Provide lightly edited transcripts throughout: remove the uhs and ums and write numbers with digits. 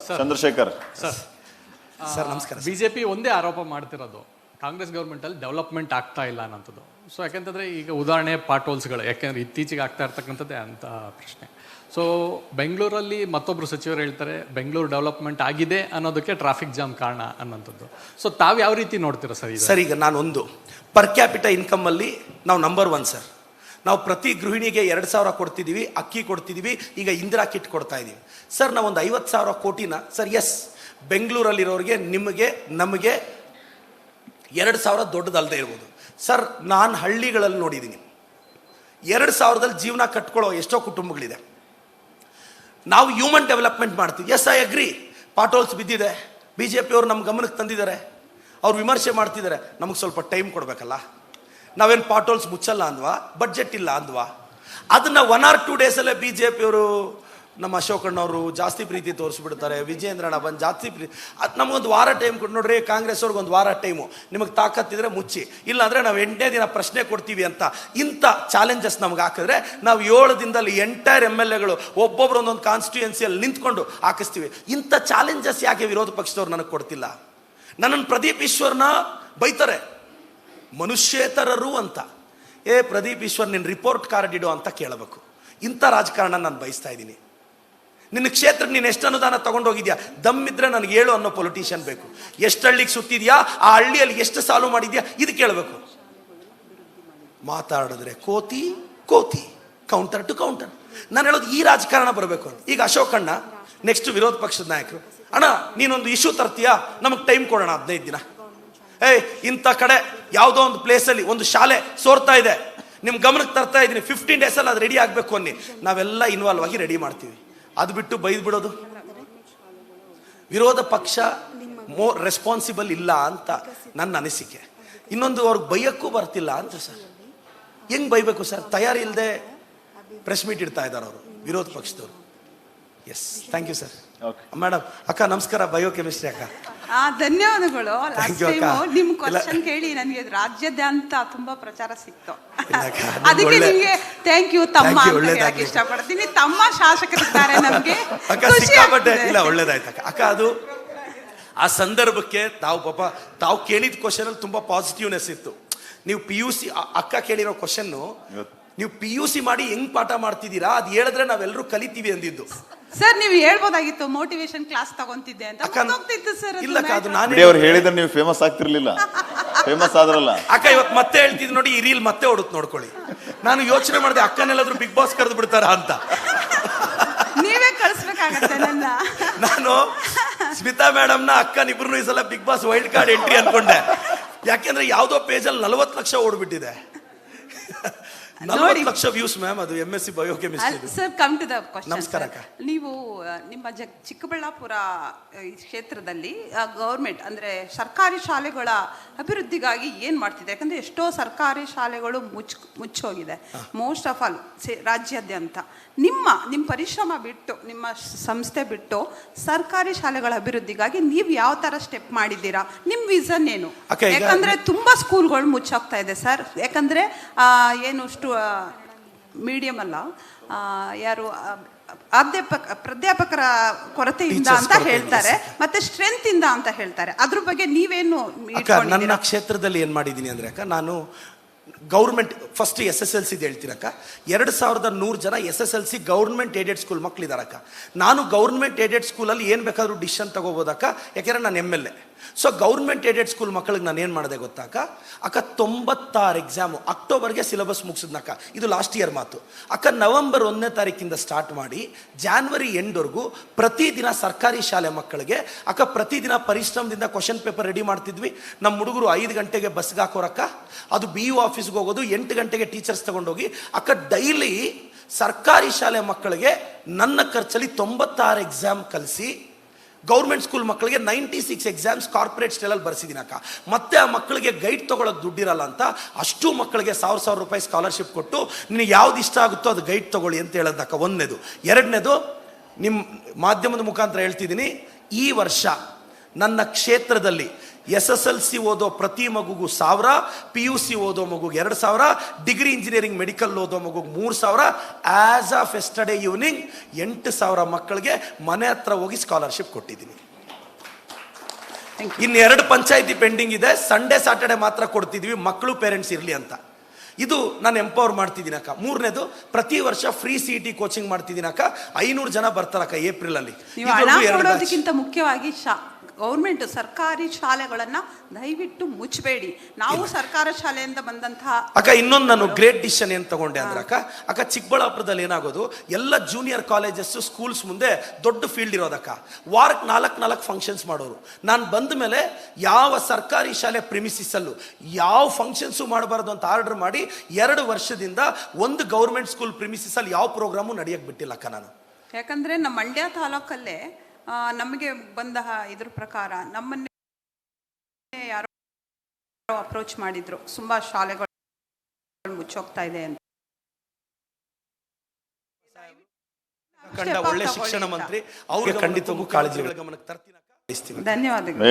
Chandrashekhar sir ನಮಸ್ಕಾರ. BJP ಒಂದೇ ಆರೋಪ ಮಾಡ್ತಿರೋದು ಕಾಂಗ್ರೆಸ್ ಗೌರ್ಮೆಂಟಲ್ಲಿ ಡೆವಲಪ್ಮೆಂಟ್ ಆಗ್ತಾ ಇಲ್ಲ ಅನ್ನೋಂಥದ್ದು. ಸೊ ಯಾಕೆಂತಂದರೆ ಈಗ ಉದಾಹರಣೆ ಪಾಟೋಲ್ಸ್ಗಳು, ಯಾಕೆಂದರೆ ಇತ್ತೀಚೆಗೆ ಆಗ್ತಾ ಇರ್ತಕ್ಕಂಥದ್ದೇ ಅಂತ ಪ್ರಶ್ನೆ. ಸೊ ಬೆಂಗಳೂರಲ್ಲಿ ಮತ್ತೊಬ್ಬರು ಸಚಿವರು ಹೇಳ್ತಾರೆ ಬೆಂಗಳೂರು ಡೆವಲಪ್ಮೆಂಟ್ ಆಗಿದೆ ಅನ್ನೋದಕ್ಕೆ ಟ್ರಾಫಿಕ್ ಜಾಮ್ ಕಾರಣ ಅನ್ನೋಂಥದ್ದು. ಸೊ ತಾವು ಯಾವ ರೀತಿ ನೋಡ್ತೀರಾ ಸರ್? ಸರ್ ಈಗ ನಾನೊಂದು ಪರ್ ಕ್ಯಾಪಿಟಲ್ ಇನ್ಕಮಲ್ಲಿ ನಾವು ನಂಬರ್ 1 ಸರ್. ನಾವು ಪ್ರತಿ ಗೃಹಿಣಿಗೆ 2,000 ಕೊಡ್ತಿದ್ದೀವಿ, ಅಕ್ಕಿ ಕೊಡ್ತಿದ್ದೀವಿ, ಈಗ ಇಂದಿರಾ ಕಿಟ್ ಕೊಡ್ತಾ ಇದ್ದೀವಿ ಸರ್. ನಾವೊಂದು 50,000 ಕೋಟಿನ ಸರ್ ಎಸ್ ಬೆಂಗಳೂರಲ್ಲಿರೋರಿಗೆ ನಿಮಗೆ ನಮಗೆ 2,000 ದೊಡ್ಡದಲ್ಲದೆ ಇರ್ಬೋದು ಸರ್. ನಾನು ಹಳ್ಳಿಗಳಲ್ಲಿ ನೋಡಿದ್ದೀನಿ 2,000ದಲ್ಲಿ ಜೀವನ ಕಟ್ಕೊಳ್ಳೋ ಎಷ್ಟೋ ಕುಟುಂಬಗಳಿದೆ. ನಾವು ಹ್ಯೂಮನ್ ಡೆವಲಪ್ಮೆಂಟ್ ಮಾಡ್ತೀವಿ. ಎಸ್ ಐ ಅಗ್ರಿ, ಪಾಟೋಲ್ಸ್ ಬಿದ್ದಿದೆ, BJP ಅವರು ನಮ್ಮ ಗಮನಕ್ಕೆ ತಂದಿದ್ದಾರೆ, ಅವ್ರು ವಿಮರ್ಶೆ ಮಾಡ್ತಿದ್ದಾರೆ. ನಮಗೆ ಸ್ವಲ್ಪ ಟೈಮ್ ಕೊಡಬೇಕಲ್ಲ. ನಾವೇನು ಪಾಟೋಲ್ಸ್ ಮುಚ್ಚಲ್ಲ ಅಂದ್ವಾ, ಬಡ್ಜೆಟ್ ಇಲ್ಲ ಅಂದ್ವಾ? ಅದನ್ನು 1 or 2 ಡೇಸಲ್ಲೇ BJP ಅವರು ನಮ್ಮ ಅಶೋಕಣ್ಣವರು ಜಾಸ್ತಿ ಪ್ರೀತಿ ತೋರಿಸ್ಬಿಡ್ತಾರೆ, ವಿಜೇಂದ್ರಣ್ಣ ಬಂದು ಜಾಸ್ತಿ ಪ್ರೀತಿ. ಅದು ನಮಗೊಂದು ವಾರ ಟೈಮ್ ಕೊಟ್ಟು ನೋಡ್ರಿ, ಕಾಂಗ್ರೆಸ್ ಅವ್ರಿಗೆ ಒಂದು ವಾರ ಟೈಮು, ನಿಮಗೆ ತಾಕತ್ತಿದ್ರೆ ಮುಚ್ಚಿ, ಇಲ್ಲಾಂದರೆ ನಾವು 8ನೇ ದಿನ ಪ್ರಶ್ನೆ ಕೊಡ್ತೀವಿ ಅಂತ ಇಂಥ ಚಾಲೆಂಜಸ್ ನಮ್ಗೆ ಹಾಕಿದ್ರೆ ನಾವು 7 ದಿನದಲ್ಲಿ ಎಂಟೈರ್ MLAಗಳು ಒಬ್ಬೊಬ್ರು ಒಂದೊಂದು ಕಾನ್ಸ್ಟಿಟ್ಯೂಯೆನ್ಸಿಯಲ್ಲಿ ನಿಂತ್ಕೊಂಡು ಹಾಕಿಸ್ತೀವಿ. ಇಂಥ ಚಾಲೆಂಜಸ್ ಯಾಕೆ ವಿರೋಧ ಪಕ್ಷದವ್ರು ನನಗೆ ಕೊಡ್ತಿಲ್ಲ? ನನ್ನನ್ನು ಪ್ರದೀಪ್ ಈಶ್ವರ್ನ ಬೈತಾರೆ ಮನುಷ್ಯೇತರರು ಅಂತ. ಪ್ರದೀಪ್ ಈಶ್ವರ್ ನಿನ್ನ ರಿಪೋರ್ಟ್ ಕಾರ್ಡ್ ಇಡು ಅಂತ ಕೇಳಬೇಕು. ಇಂಥ ರಾಜಕಾರಣ ನಾನು ಬಯಸ್ತಾ ಇದ್ದೀನಿ. ನಿನ್ನ ಕ್ಷೇತ್ರಕ್ಕೆ ನೀನು ಎಷ್ಟು ಅನುದಾನ ತಗೊಂಡೋಗಿದ್ಯಾ, ದಮ್ಮಿದ್ರೆ ನನಗೆ ಹೇಳು ಅನ್ನೋ ಪೊಲಿಟಿಷಿಯನ್ ಬೇಕು. ಎಷ್ಟು ಹಳ್ಳಿಗೆ ಸುತ್ತಿದ್ಯಾ, ಆ ಹಳ್ಳಿಯಲ್ಲಿ ಎಷ್ಟು ಸಾಲು ಮಾಡಿದ್ಯಾ, ಇದು ಕೇಳಬೇಕು. ಮಾತಾಡಿದ್ರೆ ಕೋತಿ ಕೋತಿ, ಕೌಂಟರ್ ಟು ಕೌಂಟರ್. ನಾನು ಹೇಳೋದು ಈ ರಾಜಕಾರಣ ಬರಬೇಕು ಅಂತ. ಈಗ ಅಶೋಕಣ್ಣ ನೆಕ್ಸ್ಟ್ ವಿರೋಧ ಪಕ್ಷದ ನಾಯಕರು, ಅಣ್ಣ ನೀನೊಂದು ಇಶ್ಯೂ ತರ್ತೀಯಾ, ನಮಗೆ ಟೈಮ್ ಕೊಡೋಣ 15 ದಿನ. ಇಂಥ ಕಡೆ ಯಾವುದೋ ಒಂದು ಪ್ಲೇಸಲ್ಲಿ ಒಂದು ಶಾಲೆ ಸೋರ್ತಾ ಇದೆ, ನಿಮ್ಮ ಗಮನಕ್ಕೆ ತರ್ತಾ ಇದ್ದೀನಿ, 15 ಡೇಸಲ್ಲಿ ಅದು ರೆಡಿ ಆಗಬೇಕು ಅನ್ನಿ. ನಾವೆಲ್ಲ ಇನ್ವಾಲ್ವ್ ಆಗಿ ರೆಡಿ ಮಾಡ್ತೀವಿ. ಅದು ಬಿಟ್ಟು ಬೈದು ಬಿಡೋದು, ವಿರೋಧ ಪಕ್ಷ ಮೋರ್ ರೆಸ್ಪಾನ್ಸಿಬಲ್ ಇಲ್ಲ ಅಂತ ನನ್ನ ಅನಿಸಿಕೆ. ಇನ್ನೊಂದು, ಅವ್ರಿಗೆ ಬೈಯಕ್ಕೂ ಬರ್ತಿಲ್ಲ ಅಂತ ಸರ್. ಹೆಂಗ್ ಬೈಬೇಕು ಸರ್? ತಯಾರಿ ಇಲ್ಲದೆ ಪ್ರೆಸ್ ಮೀಟ್ ಇಡ್ತಾ ಇದ್ದಾರೆ ಅವರು ವಿರೋಧ ಪಕ್ಷದವರು. Yes, thank you sir. Madam, ಅಕ್ಕ ನಮಸ್ಕಾರ. ಬಯೋಕೆಮಿಸ್ಟ್ರಿ ಅಕ್ಕ. ಧನ್ಯವಾದಗಳು. ನಿಮ್ ಕ್ವಶನ್ ಕೇಳಿ ನನಗೆ ರಾಜ್ಯಾದ್ಯಂತ ತುಂಬಾ ಪ್ರಚಾರ ಸಿಕ್ತು. ಅದಕ್ಕೆ ನಿಮಗೆ ಥ್ಯಾಂಕ್ ಯು ತಮ್ಮ ಅಂತ ಇಷ್ಟಪಡ್ತೀನಿ. ತಮ್ಮ ಶಾಸಕರಿದ್ದಾರೆ ನಮ್ಗೆ. ಇಲ್ಲ, ಒಳ್ಳೇದಾಯ್ತು ಅಕ್ಕ. ಅಕ್ಕ ಅದು ಆ ಸಂದರ್ಭಕ್ಕೆ ತಾವು ಕೇಳಿದ ಕ್ವಶನ್ ಅಲ್ಲಿ ತುಂಬಾ ಪಾಸಿಟಿವ್ನೆಸ್ ಇತ್ತು. ನೀವು PUC ಅಕ್ಕ ಕೇಳಿರೋ ಕ್ವಶನ್ನು, ನೀವು PUC ಮಾಡಿ ಹೆಂಗ್ ಪಾಠ ಮಾಡ್ತಿದ್ದೀರಾ ಅದು ಹೇಳಿದ್ರೆ ನಾವೆಲ್ಲರೂ ಕಲಿತೀವಿ ಅಂದಿದ್ದು ಸರ್. ನೀವು ಹೇಳ್ಬೋದಾಗಿತ್ತು ಮೋಟಿವೇಶನ್ ಕ್ಲಾಸ್ ತಗೊಂತಿದ್ದೆ ಅಂತ. ಇಲ್ಲ ಅದು ನಾನು ಅವ್ರು ಹೇಳಿದ್ರೆ ನೀವು ಫೇಮಸ್ ಆಗ್ತಿರ್ಲಿಲ್ಲ. ಫೇಮಸ್ ಆದ್ರಲ್ಲ ಅಕ್ಕ. ಇವತ್ತು ಮತ್ತೆ ಹೇಳ್ತಿದ್ ನೋಡಿ, ಈ ರೀಲ್ ಮತ್ತೆ ಹೊಡುತ್ತೆ ನೋಡ್ಕೊಳ್ಳಿ. ನಾನು ಯೋಚನೆ ಮಾಡಿದೆ ಅಕ್ಕನೆಲ್ಲಾದ್ರೂ ಬಿಗ್ ಬಾಸ್ ಕರೆದು ಬಿಡ್ತಾರ ಅಂತ. ನೀವೇ ಕಳಿಸ್ಬೇಕಾಗತ್ತೆ ನನ್ನ. ನಾನು ಸ್ಮಿತಾ ಮೇಡಮ್ನ ಅಕ್ಕನಿಬ್ರು ಈ ಸಲ Bigg Boss wild card entry ಅನ್ಕೊಂಡೆ. ಯಾಕೆಂದ್ರೆ ಯಾವ್ದೋ ಪೇಜಲ್ಲಿ 40 ಲಕ್ಷ ಓಡ್ಬಿಟ್ಟಿದೆ. 40 ಲಕ್ಷ ವ್ಯೂಸ್ ಮ್ಯಾಮ್. ಅದು MSc biochemistry. Sir, come to the question. ನಮಸ್ಕಾರ ಅಕ್ಕ. ನೀವು ನಿಮ್ಮ ಚಿಕ್ಕಬಳ್ಳಾಪುರ ಕ್ಷೇತ್ರದಲ್ಲಿ ಗೌರ್ಮೆಂಟ್ ಅಂದ್ರೆ ಸರ್ಕಾರಿ ಶಾಲೆಗಳ ಅಭಿವೃದ್ಧಿಗಾಗಿ ಏನ್ ಮಾಡ್ತಿದೆ? ಯಾಕಂದ್ರೆ ಎಷ್ಟೋ ಸರ್ಕಾರಿ ಶಾಲೆಗಳು ಮುಚ್ಚೋಗಿದೆ ಮೋಸ್ಟ್ ಆಫ್ ಆಲ್ ರಾಜ್ಯಾದ್ಯಂತ. ನಿಮ್ಮ ಪರಿಶ್ರಮ ಬಿಟ್ಟು, ನಿಮ್ಮ ಸಂಸ್ಥೆ ಬಿಟ್ಟು ಸರ್ಕಾರಿ ಶಾಲೆಗಳ ಅಭಿವೃದ್ಧಿಗಾಗಿ ನೀವು ಯಾವ ತರ ಸ್ಟೆಪ್ ಮಾಡಿದ್ದೀರಾ? ನಿಮ್ ವಿಷನ್ ಏನು? ಯಾಕಂದ್ರೆ ತುಂಬಾ ಸ್ಕೂಲ್ಗಳು ಮುಚ್ಚೋಗ್ತಾ ಇದೆ ಸರ್. ಯಾಕಂದ್ರೆ ಏನು ಮೀಡಿಯಂ ಅಲ್ಲ, ಯಾರು ಪ್ರಾಧ್ಯಾಪಕರ ಕೊರತೆಯಿಂದ ಅಂತ ಹೇಳ್ತಾರೆ, ಮತ್ತೆ ಸ್ಟ್ರೆಂತ್ ಇಂದ ಅಂತ ಹೇಳ್ತಾರೆ. ಅದ್ರ ಬಗ್ಗೆ ನೀವೇನು? ನನ್ನ ಕ್ಷೇತ್ರದಲ್ಲಿ ಏನ್ ಮಾಡಿದೀನಿ ಅಂದ್ರೆ ಅಕ್ಕ, ನಾನು ಗೌರ್ಮೆಂಟ್ ಫಸ್ಟ್ SSLC ಹೇಳ್ತೀರಕ್ಕ. 2,100 ಜನ SSLC ಗೌರ್ಮೆಂಟ್ ಏಡೆಡ್ ಸ್ಕೂಲ್ ಮಕ್ಕಳಿದಾರಕ್ಕ. ನಾನು ಗೌರ್ಮೆಂಟ್ ಏಡೆಡ್ ಸ್ಕೂಲಲ್ಲಿ ಏನು ಬೇಕಾದ್ರೂ ಡಿಸಿಷನ್ ತಗೋಬೋದಕ್ಕ, ಯಾಕೆಂದ್ರೆ ನಾನು MLA. So government aided school ಮಕ್ಕಳಿಗೆ ನಾನು ಏನು ಮಾಡಿದೆ ಗೊತ್ತಾಕ ಅಕ್ಕ? 96 ಎಕ್ಸಾಮು ಅಕ್ಟೋಬರ್ಗೆ ಸಿಲೆಬಸ್ ಮುಗಿಸಿದ್ನಕ್ಕ. ಇದು ಲಾಸ್ಟ್ ಇಯರ್ ಮಾತು ಅಕ್ಕ. ನವೆಂಬರ್ 1ನೇ ತಾರೀಕಿಂದ ಸ್ಟಾರ್ಟ್ ಮಾಡಿ ಜಾನ್ವರಿ ಎಂಡ್ವರೆಗೂ ಪ್ರತಿದಿನ ಸರ್ಕಾರಿ ಶಾಲೆ ಮಕ್ಕಳಿಗೆ ಅಕ್ಕ ಪ್ರತಿದಿನ ಪರಿಶ್ರಮದಿಂದ ಕ್ವಶನ್ ಪೇಪರ್ ರೆಡಿ ಮಾಡ್ತಿದ್ವಿ. ನಮ್ಮ ಹುಡುಗರು 5 ಗಂಟೆಗೆ ಬಸ್ಗೆ ಹಾಕೋರಕ್ಕ. ಅದು BU ಆಫೀಸ್ಗೆ ಹೋಗೋದು, 8 ಗಂಟೆಗೆ ಟೀಚರ್ಸ್ ತಗೊಂಡೋಗಿ ಅಕ್ಕ ಡೈಲಿ ಸರ್ಕಾರಿ ಶಾಲೆ ಮಕ್ಕಳಿಗೆ ನನ್ನ ಖರ್ಚಲ್ಲಿ 96 ಎಕ್ಸಾಮ್ ಕಲಿಸಿ ಗೌರ್ಮೆಂಟ್ ಸ್ಕೂಲ್ ಮಕ್ಕಳಿಗೆ 96 ಎಕ್ಸಾಮ್ಸ್ ಕಾರ್ಪೊರೇಟ್ ಸ್ಟೈಲಲ್ಲಿ ಬರ್ಸಿದ್ದೀನಕ್ಕ. ಮತ್ತೆ ಆ ಮಕ್ಕಳಿಗೆ ಗೈಡ್ ತೊಗೊಳಕ್ಕೆ ದುಡ್ಡಿರಲ್ಲ ಅಂತ ಅಷ್ಟು ಮಕ್ಕಳಿಗೆ 1,000 ರೂಪಾಯಿ ಸ್ಕಾಲರ್ಶಿಪ್ ಕೊಟ್ಟು ನಿನಗೆ ಯಾವ್ದು ಇಷ್ಟ ಆಗುತ್ತೋ ಅದು ಗೈಡ್ ತಗೊಳ್ಳಿ ಅಂತ ಹೇಳೋದಕ್ಕ. ಒಂದನೇದು. ಎರಡನೇದು, ನಿಮ್ಮ ಮಾಧ್ಯಮದ ಮುಖಾಂತರ ಹೇಳ್ತಿದ್ದೀನಿ, ಈ ವರ್ಷ ನನ್ನ ಕ್ಷೇತ್ರದಲ್ಲಿ SSLC ಓದೋ ಪ್ರತಿ ಮಗುಗೂ 1000, PUC ಓದೋ ಮಗುಗೆ 2000, ಡಿಗ್ರಿ ಇಂಜಿನಿಯರಿಂಗ್ ಮೆಡಿಕಲ್ ಓದೋ ಮಗುಗೆ 3000, ಆಸ್ ಆಫ್ ಎಸ್ಟರ್ಡೇ ಈವ್ನಿಂಗ್ 8000 ಮಕ್ಕಳಿಗೆ ಮನೆ ಹತ್ರ ಹೋಗಿ ಸ್ಕಾಲರ್ಶಿಪ್ ಕೊಟ್ಟಿದ್ದೀನಿ. ಇನ್ನು 2 ಪಂಚಾಯಿತಿ ಪೆಂಡಿಂಗ್ ಇದೆ. ಸಂಡೇ ಸಾಟರ್ಡೆ ಮಾತ್ರ ಕೊಡ್ತಿದ್ವಿ, ಮಕ್ಕಳು ಪೇರೆಂಟ್ಸ್ ಇರಲಿ ಅಂತ. ಇದು ನಾನು ಎಂಪವರ್ ಮಾಡ್ತಿದ್ದೀನಿ ಅಕ್ಕ. 3ನೇದು, ಪ್ರತಿ ವರ್ಷ ಫ್ರೀ CET ಕೋಚಿಂಗ್ ಮಾಡ್ತಿದ್ದೀನಿ ಅಕ್ಕ. 500 ಜನ ಬರ್ತಾರಕ್ಕ ಏಪ್ರಿಲ್ ಅಲ್ಲಿ. ಕೊಡೋದಕ್ಕಿಂತ ಮುಖ್ಯವಾಗಿ ಗೌರ್ಮೆಂಟ್ ಸರ್ಕಾರಿ ಶಾಲೆಗಳನ್ನ ದಯವಿಟ್ಟು ಮುಚ್ಚಬೇಡಿ. ನಾವು ಸರ್ಕಾರ ಶಾಲೆಯಿಂದ ಬಂದಂತಹ ಅಕ್ಕ ಇನ್ನೊಂದು ನಾನು ಗ್ರೇಟ್ ಡಿಸಿಷನ್ ಏನ್ ತಗೊಂಡೆ ಅಂದ್ರೆ ಅಕ್ಕ ಚಿಕ್ಕಬಳ್ಳಾಪುರದಲ್ಲಿ ಏನಾಗೋದು, ಎಲ್ಲ ಜೂನಿಯರ್ ಕಾಲೇಜಸ್ ಸ್ಕೂಲ್ಸ್ ಮುಂದೆ ದೊಡ್ಡ ಫೀಲ್ಡ್ ಇರೋದಕ್ಕ. ವಾರಕ್ಕೆ 4 ಫಂಕ್ಷನ್ಸ್ ಮಾಡೋರು. ನಾನು ಬಂದ ಮೇಲೆ ಯಾವ ಸರ್ಕಾರಿ ಶಾಲೆ ಪ್ರಿಮಿಸಿಸ್ ಅಲ್ಲೂ ಯಾವ ಫಂಕ್ಷನ್ಸು ಮಾಡಬಾರ್ದು ಅಂತ ಆರ್ಡರ್ ಮಾಡಿ 2 ವರ್ಷದಿಂದ ಒಂದು ಗೌರ್ಮೆಂಟ್ ಸ್ಕೂಲ್ ಪ್ರಿಮಿಸಿಸ್ ಅಲ್ಲಿ ಯಾವ ಪ್ರೋಗ್ರಾಮು ನಡೆಯಕ್ಕೆ ಬಿಟ್ಟಿಲ್ಲ ಅಕ್ಕ ನಾನು. ಯಾಕಂದ್ರೆ ನಮ್ಮ ಮಂಡ್ಯ ತಾಲೂಕಲ್ಲೇ ನಮಗೆ ಬಂದ ಇದ್ರ ಪ್ರಕಾರ ನಮ್ಮನ್ನೇ ಯಾರೋ ಅಪ್ರೋಚ್ ಮಾಡಿದ್ರು, ತುಂಬಾ ಶಾಲೆಗಳು ಮುಚ್ಚೋಗ್ತಾ ಇದೆ ಅಂತ. ಒಳ್ಳೆ ಶಿಕ್ಷಣ ಮಂತ್ರಿ ಅವ್ರಿಗೆ ಖಂಡಿತವಾಗೂ ಕಾಳಜಿ ಗಮನಕ್ಕೆ ತರ್ತೀನಿ. ಧನ್ಯವಾದಗಳು.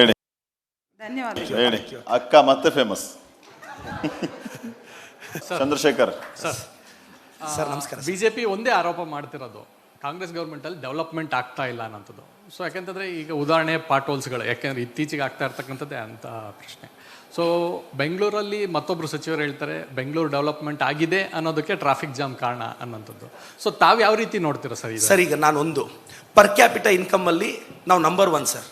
ಅಕ್ಕ ಮತ್ತೆ ಫೇಮಸ್. ಚಂದ್ರಶೇಖರ್ ಸರ್ ನಮಸ್ಕಾರ. BJP ಒಂದೇ ಆರೋಪ ಮಾಡ್ತಿರೋದು, ಕಾಂಗ್ರೆಸ್ ಗೌರ್ಮೆಂಟಲ್ಲಿ ಡೆವಲಪ್ಮೆಂಟ್ ಆಗ್ತಾ ಇಲ್ಲ ಅನ್ನೋಂಥದ್ದು. ಸೊ ಯಾಕೆಂತಂದರೆ ಈಗ ಉದಾಹರಣೆ ಪಾಟೋಲ್ಸ್ಗಳು, ಯಾಕೆಂದರೆ ಇತ್ತೀಚೆಗೆ ಆಗ್ತಾ ಇರ್ತಕ್ಕಂಥದ್ದೇ ಅಂತ ಪ್ರಶ್ನೆ. ಸೊ ಬೆಂಗಳೂರಲ್ಲಿ ಮತ್ತೊಬ್ಬರು ಸಚಿವರು ಹೇಳ್ತಾರೆ ಬೆಂಗಳೂರು ಡೆವಲಪ್ಮೆಂಟ್ ಆಗಿದೆ ಅನ್ನೋದಕ್ಕೆ ಟ್ರಾಫಿಕ್ ಜಾಮ್ ಕಾರಣ ಅನ್ನೋಂಥದ್ದು. ಸೊ ತಾವು ಯಾವ ರೀತಿ ನೋಡ್ತೀರಾ ಸರ್? ಸರ್ ಈಗ ನಾನೊಂದು ಪರ್ ಕ್ಯಾಪಿಟ ಇನ್ಕಮಲ್ಲಿ ನಾವು ನಂಬರ್ 1 ಸರ್.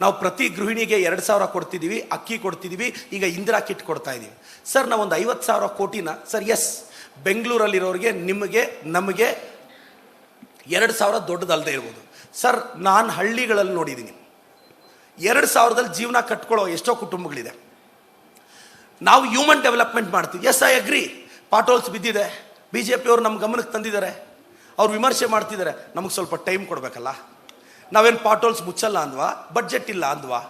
ನಾವು ಪ್ರತಿ ಗೃಹಿಣಿಗೆ 2000 ಕೊಡ್ತಿದ್ದೀವಿ, ಅಕ್ಕಿ ಕೊಡ್ತಿದ್ದೀವಿ, ಈಗ ಇಂದಿರಾ ಕಿಟ್ ಕೊಡ್ತಾ ಇದ್ದೀವಿ ಸರ್. ನಾವೊಂದು 50,000 ಕೋಟಿನ ಸರ್ ಬೆಂಗಳೂರಲ್ಲಿರೋರಿಗೆ ನಿಮಗೆ ನಮಗೆ 2000 ದೊಡ್ಡದಲ್ಲದೆ ಇರ್ಬೋದು ಸರ್. ನಾನು ಹಳ್ಳಿಗಳಲ್ಲಿ ನೋಡಿದ್ದೀನಿ 2000ದಲ್ಲಿ ಜೀವನ ಕಟ್ಕೊಳ್ಳೋ ಎಷ್ಟೋ ಕುಟುಂಬಗಳಿದೆ. ನಾವು ಹ್ಯೂಮನ್ ಡೆವಲಪ್ಮೆಂಟ್ ಮಾಡ್ತೀವಿ. ಐ ಅಗ್ರಿ, ಪಾಟೋಲ್ಸ್ ಬಿದ್ದಿದೆ, BJP ಅವರು ನಮ್ಮ ಗಮನಕ್ಕೆ ತಂದಿದ್ದಾರೆ, ಅವ್ರು ವಿಮರ್ಶೆ ಮಾಡ್ತಿದ್ದಾರೆ. ನಮಗೆ ಸ್ವಲ್ಪ ಟೈಮ್ ಕೊಡಬೇಕಲ್ಲ. ನಾವೇನು ಪಾಟೋಲ್ಸ್ ಮುಚ್ಚಲ್ಲ ಅಂದ್ವಾ, ಬಡ್ಜೆಟ್ ಇಲ್ಲ ಅಂದ್ವಾ?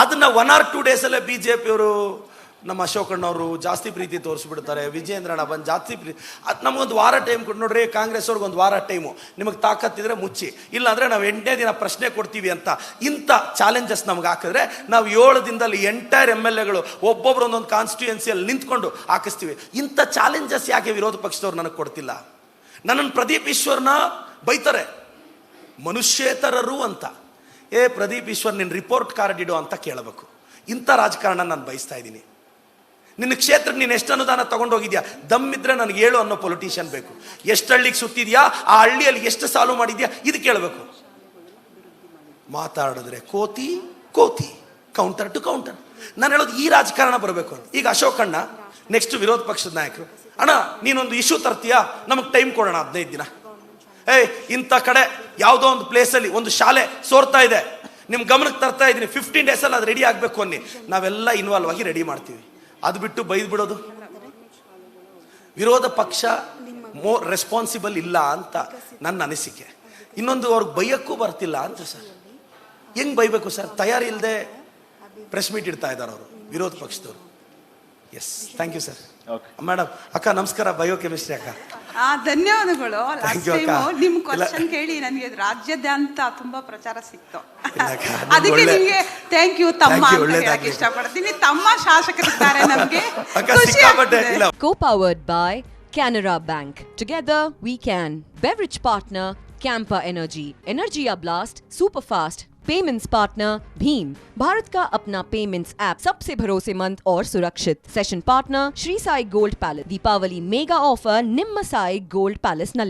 ಅದನ್ನ 1 or 2 ಡೇಸಲ್ಲೇ BJP ಅವರು, ನಮ್ಮ ಅಶೋಕಣ್ಣವರು ಜಾಸ್ತಿ ಪ್ರೀತಿ ತೋರಿಸ್ಬಿಡ್ತಾರೆ, ವಿಜೇಂದ್ರಣ್ಣ ಬಂದು ಜಾಸ್ತಿ ಪ್ರೀತಿ. ಅದು ನಮಗೊಂದು ವಾರ ಟೈಮ್ ಕೊಟ್ಟು ನೋಡ್ರಿ, ಕಾಂಗ್ರೆಸ್ ಅವ್ರಿಗೆ 1 ವಾರ ಟೈಮು, ನಿಮಗೆ ತಾಕತ್ತಿದ್ರೆ ಮುಚ್ಚಿ, ಇಲ್ಲಾಂದರೆ ನಾವು 8ನೇ ದಿನ ಪ್ರಶ್ನೆ ಕೊಡ್ತೀವಿ ಅಂತ ಇಂಥ ಚಾಲೆಂಜಸ್ ನಮ್ಗೆ ಹಾಕಿದ್ರೆ ನಾವು 7 ದಿನದಲ್ಲಿ ಎಂಟೈರ್ MLAಗಳು ಒಬ್ಬೊಬ್ರು ಒಂದೊಂದು ಕಾನ್ಸ್ಟಿಟ್ಯೂಯೆನ್ಸಿಯಲ್ಲಿ ನಿಂತ್ಕೊಂಡು ಹಾಕಿಸ್ತೀವಿ. ಇಂಥ ಚಾಲೆಂಜಸ್ ಯಾಕೆ ವಿರೋಧ ಪಕ್ಷದವ್ರು ನನಗೆ ಕೊಡ್ತಿಲ್ಲ? ನನ್ನನ್ನು ಪ್ರದೀಪ್ ಈಶ್ವರ್ನ ಬೈತಾರೆ, ಮನುಷ್ಯೇತರರು ಅಂತ. ಪ್ರದೀಪ್ ಈಶ್ವರ್ ನಿನ್ನ ರಿಪೋರ್ಟ್ ಕಾರ್ಡ್ ಇಡೋ ಅಂತ ಕೇಳಬೇಕು. ಇಂಥ ರಾಜಕಾರಣ ನಾನು ಬಯಸ್ತಾ ಇದ್ದೀನಿ. ನಿನ್ನ ಕ್ಷೇತ್ರಕ್ಕೆ ನೀನು ಎಷ್ಟು ಅನುದಾನ ತಗೊಂಡೋಗಿದ್ಯಾ, ದಮ್ಮಿದ್ರೆ ನನಗೆ ಹೇಳು ಅನ್ನೋ ಪೊಲಿಟಿಷಿಯನ್ ಬೇಕು. ಎಷ್ಟು ಹಳ್ಳಿಗೆ ಸುತ್ತಿದ್ಯಾ, ಆ ಹಳ್ಳಿಯಲ್ಲಿ ಎಷ್ಟು ಸಾಲು ಮಾಡಿದ್ಯಾ, ಇದು ಕೇಳಬೇಕು. ಮಾತಾಡಿದ್ರೆ ಕೋತಿ ಕೋತಿ, ಕೌಂಟರ್ ಟು ಕೌಂಟರ್. ನಾನು ಹೇಳೋದು ಈ ರಾಜಕಾರಣ ಬರಬೇಕು. ಈಗ ಅಶೋಕಣ್ಣ ನೆಕ್ಸ್ಟ್ ವಿರೋಧ ಪಕ್ಷದ ನಾಯಕರು, ಅಣ್ಣ ನೀನೊಂದು ಇಶ್ಯೂ ತರ್ತೀಯಾ, ನಮಗೆ ಟೈಮ್ ಕೊಡೋಣ 15 ದಿನ. ಇಂಥ ಕಡೆ ಯಾವುದೋ ಒಂದು ಪ್ಲೇಸಲ್ಲಿ ಒಂದು ಶಾಲೆ ಸೋರ್ತಾ ಇದೆ, ನಿಮ್ಮ ಗಮನಕ್ಕೆ ತರ್ತಾ ಇದ್ದೀನಿ, 15 ಡೇಸಲ್ಲಿ ಅದು ರೆಡಿ ಆಗಬೇಕು ಅನ್ನಿ. ನಾವೆಲ್ಲ ಇನ್ವಾಲ್ವ್ ಆಗಿ ರೆಡಿ ಮಾಡ್ತೀವಿ. ಅದು ಬಿಟ್ಟು ಬೈದು ಬಿಡೋದು, ವಿರೋಧ ಪಕ್ಷ ಮೋರ್ ರೆಸ್ಪಾನ್ಸಿಬಲ್ ಇಲ್ಲ ಅಂತ ನನ್ನ ಅನಿಸಿಕೆ. ಇನ್ನೊಂದು, ಅವ್ರಿಗೆ ಬೈಯಕ್ಕೂ ಬರ್ತಿಲ್ಲ ಅಂತ ಸರ್. ಹೆಂಗ್ ಬೈಬೇಕು ಸರ್? ತಯಾರಿ ಇಲ್ಲದೆ ಪ್ರೆಸ್ ಮೀಟ್ ಇಡ್ತಾ ಇದ್ದಾರೆ ಅವರು ವಿರೋಧ ಪಕ್ಷದವರು. Thank you sir. ಮೇಡಮ್ ಅಕ್ಕ ನಮಸ್ಕಾರ, ಬಯೋಕೆಮಿಸ್ಟ್ರಿ ಅಕ್ಕ. ಧನ್ಯವಾದಗಳು. ನಿಮ್ ಕ್ವಶನ್ ಕೇಳಿ ನನಗೆ ರಾಜ್ಯಾದ್ಯಂತ ತುಂಬಾ ಪ್ರಚಾರ ಸಿಕ್ತು, ಅದಕ್ಕೆ ನಿಮಗೆ ಥ್ಯಾಂಕ್ ಯು ತಮ್ಮ ಅಂತ ಹೇಳಕ್ ಇಷ್ಟಪಡ್ತೀನಿ. ತಮ್ಮ ಶಾಸಕರಿದ್ದಾರೆ ನಮಗೆ. Co-powered by Canara Bank. Together we can. Beverage partner Campa Energy. Energia Blast Superfast. Payments partner भीम, भारत का अपना पेमेंट्स ऐप, सबसे भरोसेमंद और सुरक्षित. Session partner Shri Sai gold palace. Deepavali mega offer निम्म साई गोल्ड पैलेस नल्ली.